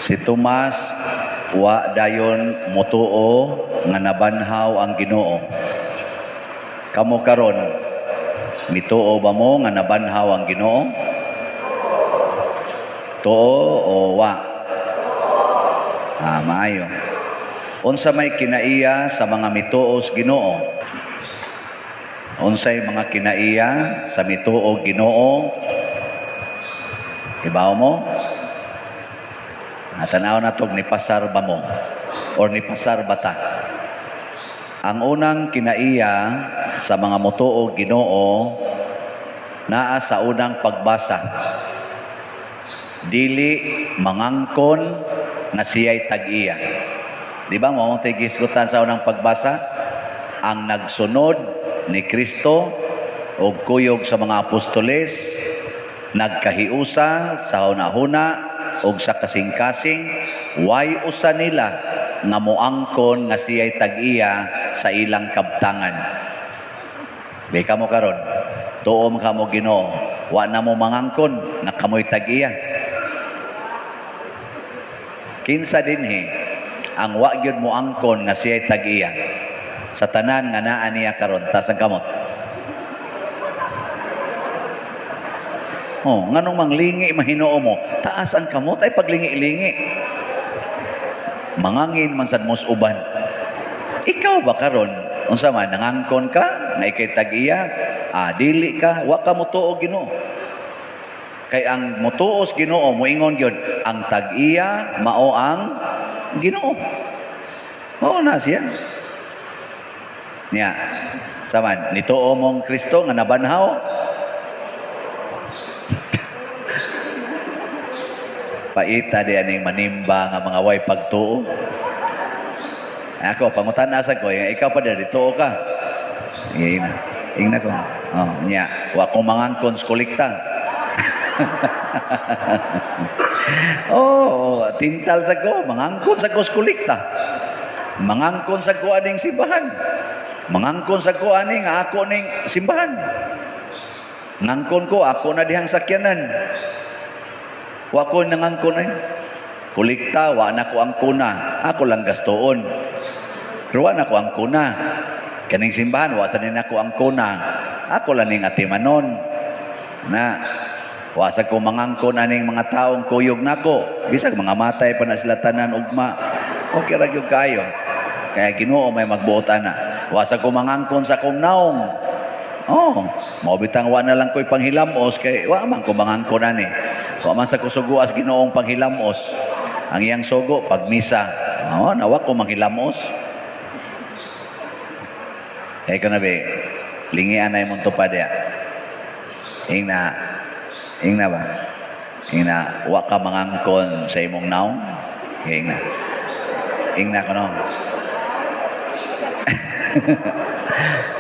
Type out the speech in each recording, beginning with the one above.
Si Tomas wa dayon motuo nga nabanhaw ang Ginoo. Kamo karon mituo ba mo nga nabanhaw ang Ginoo? Tuo o wa? Maayo. Unsa may kinaiya sa mga mituos Ginoo? Unsay mga kinaiya sa mituo Ginoo? Ibaw mo? Tanaw na tog ni pasar ba mo? Or ni pasar bata? Ang unang kinaiya sa mga mutuo Ginoo naa sa unang pagbasa. Dili mangangkon nga siya'y tag-iya. Di ba mo gisgutan sa unang pagbasa? Ang nagsunod ni Kristo o kuyog sa mga apostoles, nagkahiusa sa hunahuna o sa kasing-kasing, way usa nila nga moangkon nga siya'y tag-iya sa ilang kabtangan. Beka mo karon, tuom ka mo Ginoo, wa na mo mangangkon nga kamoy tag-iya. Kinsa dinhi ang wa gyud mo angkon nga siya'y tag-iya sa tanan nga naa niya karon tas ang kamot. Nganong manglingi mahinoo mo, taas ang kamot ay paglingi-lingi. Mangangin man sad mos uban. Ikaw ba karon unsa man nangangkon ka nga ikay tag-iya? Dili ka, wa ka mutuo Ginoo. Kay ang mutuos Ginoo moingon gyud ang tag-iya mao ang Ginoo. Mao na siya. Niya. Saman nituo mong Kristo nga nabanhaw. Paita di aning manimba nga mga way pagtuo. Ako pangutan-a sa ko, ikaw pa dito ka. Ingna ko. Nya, wa ko mangangkon sa kolekta. Tintal sa ko, mangangkon sa ko sa kolekta. Mangangkon sa ko aning simbahan. Mangangkon sa ko aning ako ning simbahan. Ngangkon ko ako na dihang sakyanan. Wa ko nangangkon ay. Kolekta, wa na ko ang kuna. Ako lang gastoon. Pero wa na ko ang kuna. Kaning simbahan, wa sa din ako ang kuna. Ako lang ning atimanon. Wa sa ko mangangkon aning mga taong kuyog nako. Bisag mga matay pa na sila tanan ugma. Okay ra gyud kayo. Kaya Ginoo may magbuot ana. Wa sa ko mangangkon sa kong naong. Maubitang wa na lang ko'y panghilamos kay wa man ko mangangkon ani. Wa man sa kusuguas Ginoong panghilamos. Ang iyang sugo pag misa. Nawa ko manghilamos. Ikaw na be, lingian na imong tupad ya. Ingna ba? Ingna, wa ka mangangkon sa imong naong. Ingna ko no.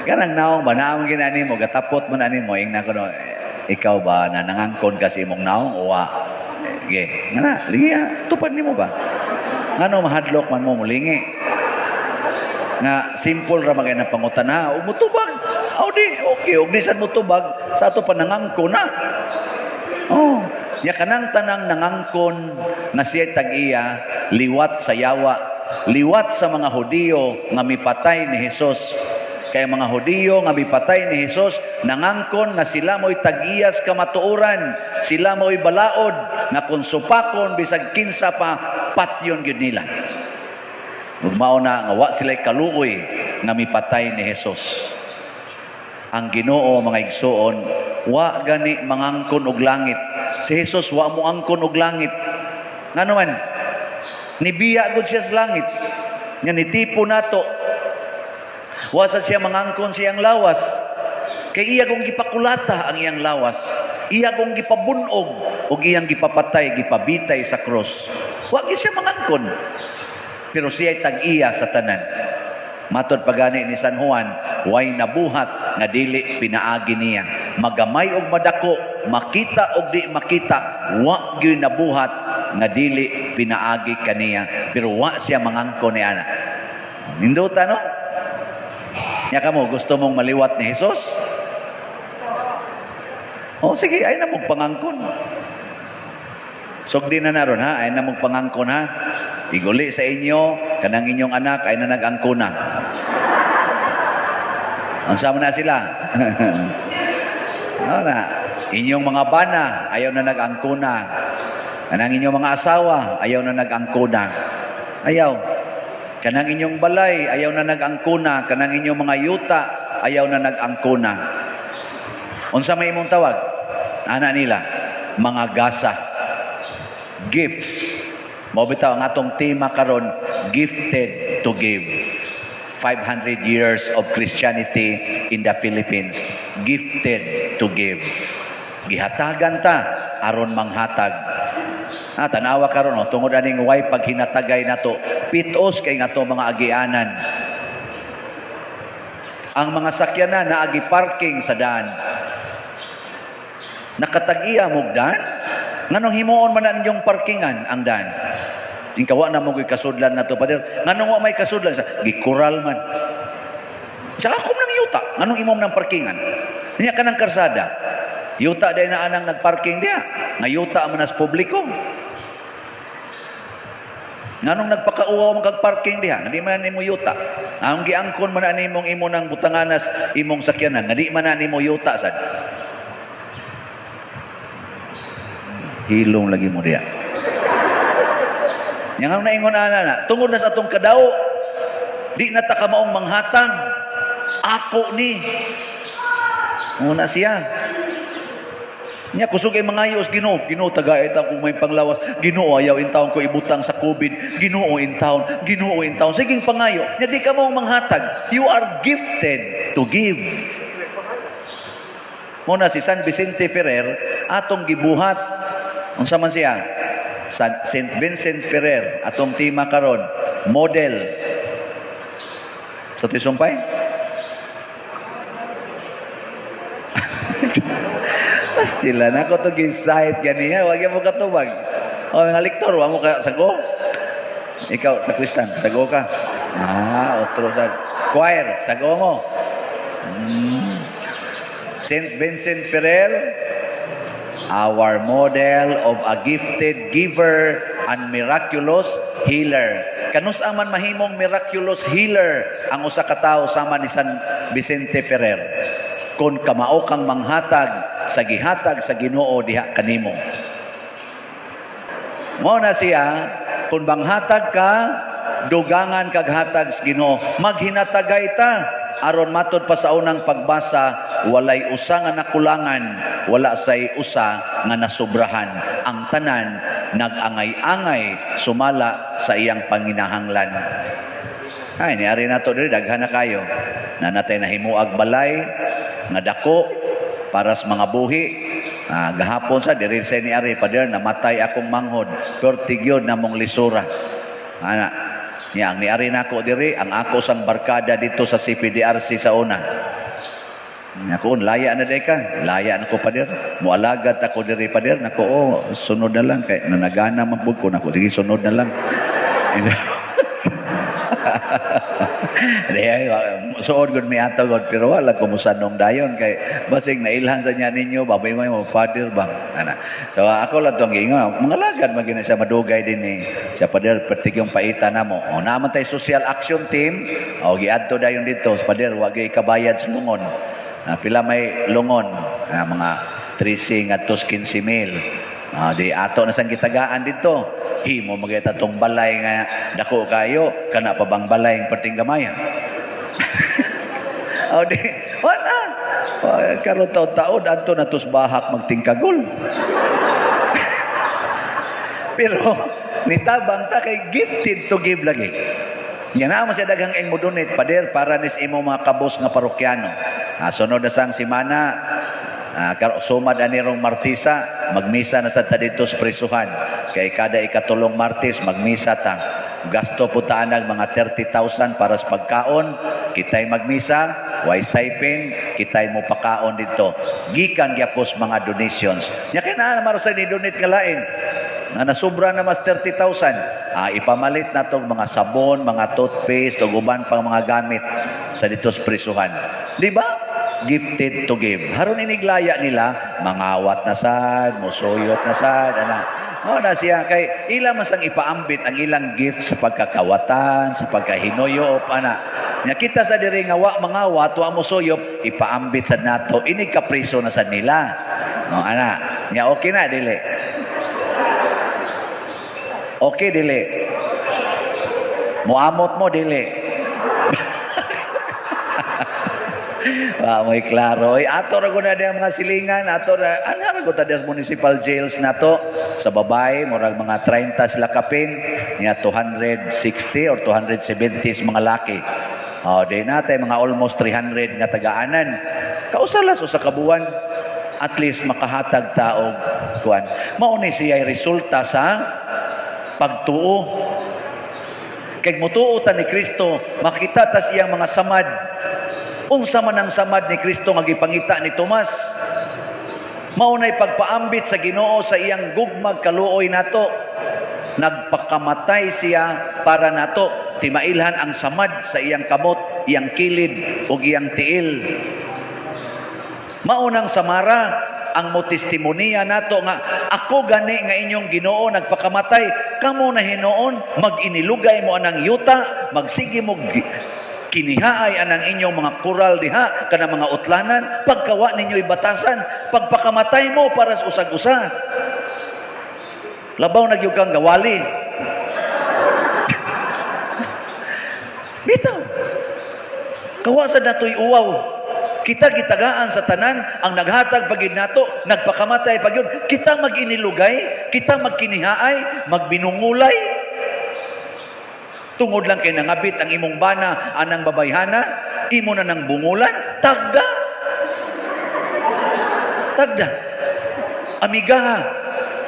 Kanang naong ba naamang ginani mo, gatapot mo na ni mo, ingna ko no, ikaw ba na nangangkon ka sa imong naong o wa? Nga lingi tupad ni mo ba? Nga no, mahadlok man mo, mulingi. Nga, simple ra magay na pangutan ha, umutubag. Okay, ugnisan mo tubag, sa ato pa nangangkon na. Ya kanang tanang nangangkon nga siya tag-iya, liwat sa yawa, liwat sa mga Hudiyo nga mipatay ni Hesus. Kaya mga Hudiyo nga mipatay ni Hesus, nangangkon nga sila mo'y tag-iyas kamatuoran, sila mo'y balaod, nga konsupakon, bisag kinsa pa, patyon gyud nila. Mao na nga wa sila'y kaluoy nga mipatay ni Hesus. Ang Ginoo mga igsuon, wa gani mangangkon og langit. Si Hesus wa mo angkon og langit. Ngano man? Nibiya gud siya sa langit. Nga nitipo nato. Wa sa siya mangangkon siyang lawas. Kay iya kong gipakulata ang iyang lawas. Iya kong gipabunog ug iyang gipapatay, gipabitay sa cross. Wa gyud siya mangangkon. Pero siya tag-iya sa tanan. Matod pagani ni San Juan, way nabuhat nga dili pinaagi niya. Magamay og madako, makita og di makita, wa gyud nabuhat nga dili pinaagi kaniya. Pero wa siya mangangkon ni ana. Ninduta no? Nya kamo gusto mong maliwat ni Hesus? Sige, ay na mong pangangkon. Sugdi na naron ha, ay na magpangangkon ha. Iguli sa inyo, kanang inyong anak ay na nag-angkona. Ang sama na sila. No, na. Inyong mga bana, ayaw na nag-angkona. Kanang inyong mga asawa, ayaw na nag-angkona. Ayaw. Kanang inyong balay, ayaw na nag-angkona. Kanang inyong mga yuta, ayaw na nag-angkona. Unsa may imong tawag? Ana nila, mga gasa. Gifts. Mao bitaw ang atong tema karon, gifted to give. 500 years of Christianity in the Philippines. Gifted to give. Gihatagan ta aron manghatag. Tanawa karon tungod aning way paghinatagay nato, pitos kay ngato mga agianan. Ang mga sakyanan na agi parking sa daan. Nakatag-iya mo daan? Nganong himuon man na ninyong parkingan ang daan? Ingkawa na mo kasudlan na to, Pader. Nganong wa may kasudlan sa gikural man. Sa ako nang yuta, nganong imom ng parkingan? Niya ka ng karsada. Yuta dahil na anang nagparking diya. Nga yuta man as publiko. Nganong nagpakauwaw mong kag-parking diya? Nga di man nimo yuta. Ang giangkon man na nimong imo ng butanganas imong sakyanan. Nga di man na nimo yuta sad. Hilong lagi mo diya. Yang ang naingon na, tungod na sa atong kadaw, di na ta kamaong manghatang. Ako ni. Muna siya. Nya kusog ay mangayos Ginoo. Ginoo tagay ta kung may panglawas. Ginoo ayaw in taon ko ibutang sa COVID. Ginoo in taon. Ginoo in taon. Siging pangayo. Nya di ka mo manghatag. You are gifted to give. Muna si San Vicente Ferrer atong gibuhat. Unsa man siya? St. Vincent Ferrer, atong tema karon, model. Sa tisumpay? Pastila na ako itong ginsight ganiya. Huwag mo katubag. O, mga lektor, huwag mo ka sago. Ikaw, sa Kristan, sago ka. Otro sa choir, sago mo. St. Vincent Ferrer, our model of a gifted giver and miraculous healer. Kanus aman mahimong miraculous healer ang usa ka tawo sama ni San Vicente Ferrer. Kung kamao kang manghatag sa gihatag sa Ginoo diha kanimo. Mao na siya, kung manghatag ka, dugangan kag hatag sa Ginoo, maghinatagay ta aron matod pa sa unang pagbasa, walay usa nga nakulangan, wala say usa nga nasubrahan. Ang tanan nag-angay-angay sumala sa iyang panginahanglan. Ay, niari na to diri, daghan na kayo. Na natay nahimuag balay, nga dako, para sa mga buhi. Gahapon sa, diri sa niari, Pader, namatay akong manghod. Pero tigyod na mong lisura. Ang niari na ako diri, ang ako sang barkada dito sa CPDRC sa una. Ako, laya na day ka. Laya na ko, Pader. Mualagad ako diri, Pader. Nako, sunod na lang. Kaya nanagana magbug ko. Nako, sige, sunod na lang. Suod gud mi ato gud pero wala ko musanong dayon kay basig nailhan sa nya ninyo babay mo Pader ba ana. So ako lang tong gingon mga lagad magina sa madugay din ni sa Pader pertigyong paita namo. O naman tay social action team o giadto dayon dito sa Pader wa gyud kabayad sa lungon. Pila may lungon mga 13 at 15,000. Di ato na sang gitagaan dito. Himo magita tong balay nga dako kayo kana pa bang balay ng perting gamay. Di wala. Karon taon-taon adto na tus bahak magtingkagol. Pero nitabang ta kay gifted to give lagi. Yan na mas daghang ing modonate Pader para nis imo mga kabos nga parokyano. Sunod na sang simana sumad anirong Martisa, magmisa na sa taditos prisuhan. Kay kada ikatulong Martis, magmisa ta. Gasto po taanag mga 30,000 para sa pagkaon. Kitay magmisa, way stipend, kitay mo pakaon dito. Gikan gyapos mga donations. Nya kay naa marasa ni donate ka lain. Na nasubra na mas 30,000. Ipamalit na tong mga sabon, mga toothpaste, o uban pang mga gamit sa ditos prisuhan. Di ba? Gifted to give. Haron iniglaya nila, mangawat na sad, musuyot na sad, Mao na siya kay ila man sang ipaambit ang ilang gift sa pagkakawatan, sa pagkahinuyop ana. Nya kita sa diri nga wa mga wa mo suyop ipaambit sad nato ini kapriso na sad nila. No ana. Nya okay na dili. Okay dili. Muamot mo dili. Mo'y klaro. Ato ra gud na diya mga silingan, ato ra ana ra gud ta sa municipal jails nato sa babae murag mga 30 sila kapin, niya 260 or 270 mga laki. Di natay mga almost 300 nga tagaanan. Kausalas usa ka buwan at least makahatag taog kuan. Mao ni siya resulta sa pagtuo. Kay mutuo ta ni Kristo, makita ta siyang mga samad. Unsa man ang samad ni Kristo nga gipangita ni Tomas. Maunay pagpaambit sa Ginoo sa iyang gugmag kaluoy nato. Nagpakamatay siya para nato. Timailhan ang samad sa iyang kamot, iyang kilid ug iyang tiil. Maunang samara ang motestimonya nato nga ako gani nga inyong Ginoo nagpakamatay, kamo na hinuon mag-inilugay mo anang yuta, magsige mo kinihaay anang inyong mga kural diha kana mga utlanan, pagkawa ninyo ibatasan, pagpakamatay mo para sa usag-usa. Labaw nagyug kang gawali. Bitaw. Kawa sa natoy uwaw. Kita gitagaan sa tanan ang naghatag pagid nato, nagpakamatay pagyud. Kita mag-inilugay, kita magkinihaay, magbinungulay. Tungod lang kay nangabit ang imong bana anang babayhana, imo na nang bungulan, tagda. Tagda. Amiga,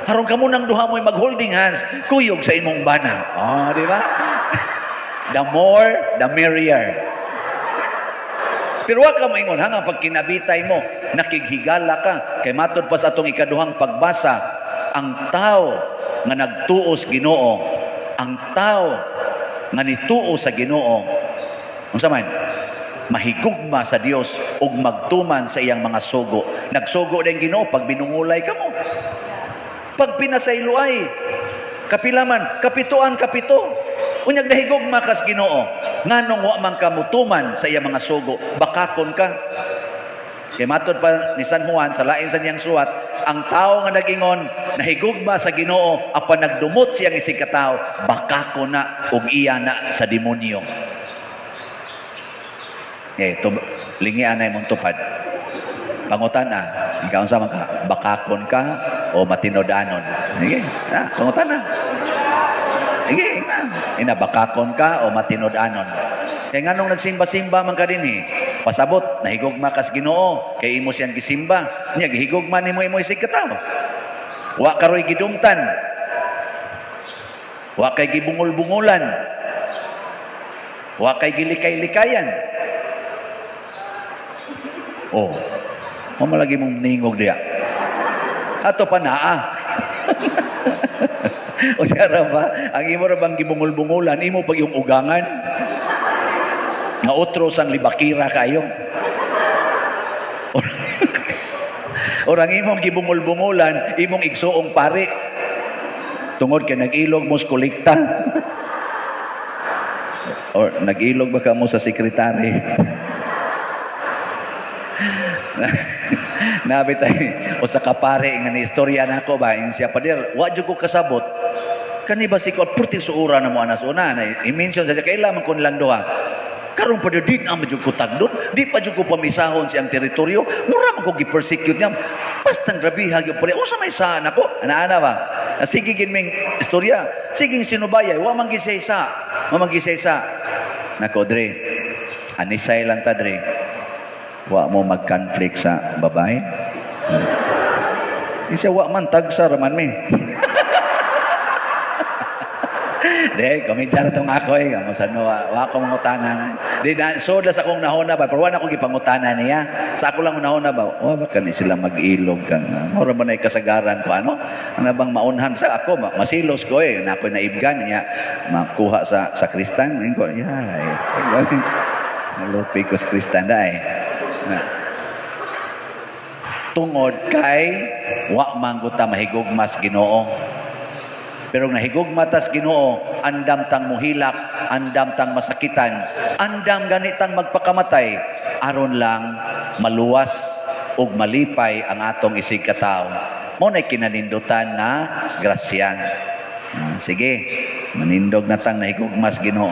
harong kamo nang duha mo'y mag-holding hands, kuyog sa imong bana. Di ba? The more, the merrier. Pero wa ka moingon hanga pag kinabitay mo, nakighigala ka. Kay matod pa sa atong ikaduhang pagbasa, ang tao nga nagtuos Ginoo, ang tao nga nituo sa Ginoo, unsa man, mahigugma sa Dios ug magtuman sa iyang mga sugo. Nagsugo din Ginoo pag binungulay kamo. Pag pinasayloay, kapilaman, kapito. Unyag nahigugma kas Ginoo, nganong wa man ka mutuman sa iyang mga sugo, bakakon ka. Kay matod pa ni San Juan sa lain sa niyang suwat, ang tao nga nagingon nahigugma sa Ginoo apan nagdumot siyang isig ka tawo, bakakon na ug iya na sa demonyo. Lingian na imong tupad. Pangutan na, ikaw sa ka, bakakon ka o matinodanon. Sige, pangutan na. Sige, bakakon ka o matinodanon. Kaya nga nung nagsimba-simba man ka din pasabot, nahigugma kas Ginoo, kay imo siyang gisimba. Niya, gihigugma ni mo imo isig kataw. Wa karoy gidumtan. Wa kay gibungol-bungulan. Wa kay gilikay-likayan. Mamalagi mong ningog diya. Ato pa naa. O siya ba? Ang imo ra bang gibungol-bungulan, imo pag yung ugangan. Nga otros ang libakira kayo. Orang imong gibungol-bungulan, imong igsuong pare. Tungod kay nag-ilog mo sa kolekta. Or nag-ilog ba ka mo sa sekretary? Nabi tayo, o sa kapare nga ni istorya na ako ba, yung siya padir, wa jud ko kasabot, kani ba si ko, purti suura na mo anas una, i-mention sa siya, kailangan ko nilang doha, karong padir, di na medyo ko tagdon, di pa jud ko pamisahon siyang teritoryo, mura man ko gi-persecute niya, bastang grabiha, o sa may saan ako, ana ba, sige ginming istorya, sige sinubayay, wa man gisaysa, nako dre, anisay lang ta dre, wa mo mag-conflict sa babae. Isa wa man tagsa raman mi. Dek, kuminsa na itong ako Kamo sa no, wa ko mangutanan. Di na, so das akong nahona ba, pero wala akong gipangutanan niya. Sa ako lang nahona ba, ba kani sila mag-ilog kang, mura ba na kasagaran ko, ano? Ano bang maunhan sa ako, masilos ko na ako naibgan niya, makuha sa sakristan. Ko, nalupi ko sa kristan tungod kay wa man guta mahigugmas Ginoo. Pero nahigugma tas Ginoo, andam tang muhilak, andam tang masakitan, andam ganitang magpakamatay aron lang maluwas ug malipay ang atong isig katawo. Mo na kinanindutan na grasya. Sige, manindog na tang nahigugmas Ginoo.